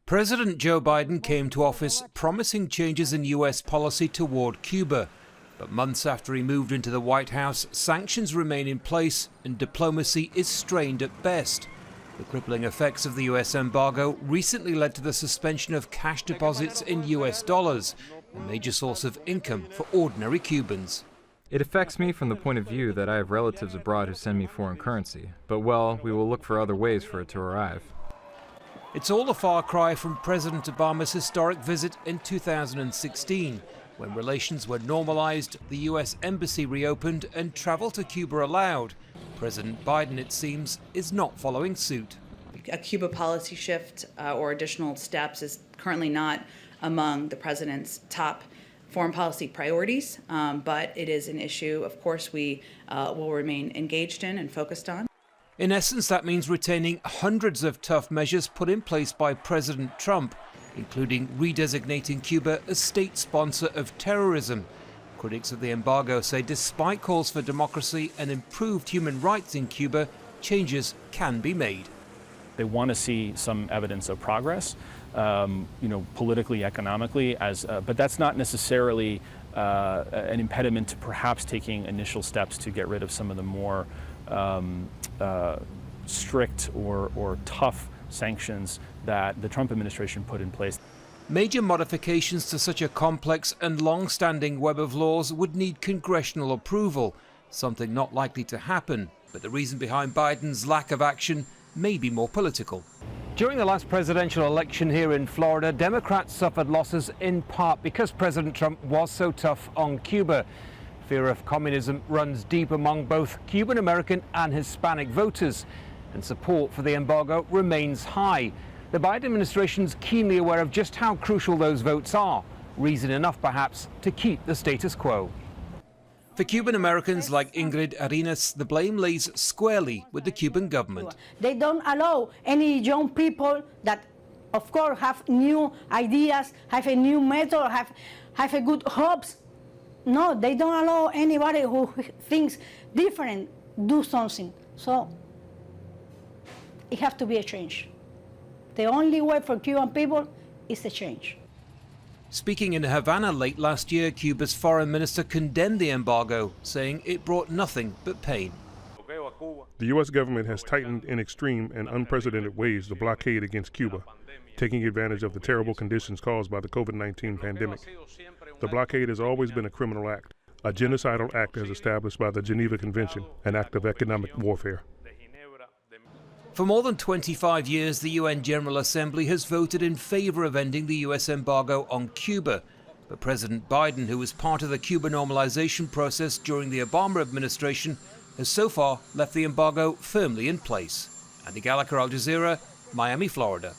President Joe Biden came to office promising changes in U.S. policy toward Cuba. But months after he moved into the White House, sanctions remain in place and diplomacy is strained at best. The crippling effects of the U.S. embargo recently led to the suspension of cash deposits in U.S. dollars, a major source of income for ordinary Cubans. It affects me from the point of view that I have relatives abroad who send me foreign currency, but well, we will look for other ways for it to arrive. It's all a far cry from President Obama's historic visit in 2016. When relations were normalized, the U.S. embassy reopened and travel to Cuba allowed. President Biden, it seems, is not following suit. A Cuba policy shift or additional steps is currently not among the president's top foreign policy priorities, but it is an issue, of course, we will remain engaged in and focused on. In essence, that means retaining hundreds of tough measures put in place by President Trump, including redesignating Cuba a state sponsor of terrorism. Critics of the embargo say despite calls for democracy and improved human rights in Cuba, changes can be made. They want to see some evidence of progress, politically, economically, but that's not necessarily an impediment to perhaps taking initial steps to get rid of some of the more strict or tough sanctions that the Trump administration put in place. Major modifications to such a complex and long-standing web of laws would need congressional approval, something not likely to happen. But the reason behind Biden's lack of action may be more political. During the last presidential election here in Florida, Democrats suffered losses in part because President Trump was so tough on Cuba. Fear of communism runs deep among both Cuban American and Hispanic voters, and support for the embargo remains high. The Biden administration's keenly aware of just how crucial those votes are, reason enough perhaps to keep the status quo. For Cuban Americans like Ingrid Arenas, the blame lays squarely with the Cuban government. They don't allow any young people that, of course, have new ideas, have a new method, have a good hopes. No, they don't allow anybody who thinks different do something. So it has to be a change. The only way for Cuban people is a change. Speaking in Havana late last year, Cuba's foreign minister condemned the embargo, saying it brought nothing but pain. The U.S. government has tightened in extreme and unprecedented ways the blockade against Cuba, taking advantage of the terrible conditions caused by the COVID-19 pandemic. The blockade has always been a criminal act, a genocidal act as established by the Geneva Convention, an act of economic warfare. For more than 25 years, the UN General Assembly has voted in favor of ending the U.S. embargo on Cuba. But President Biden, who was part of the Cuba normalization process during the Obama administration, has so far left the embargo firmly in place. Andy Gallacher, Al Jazeera, Miami, Florida.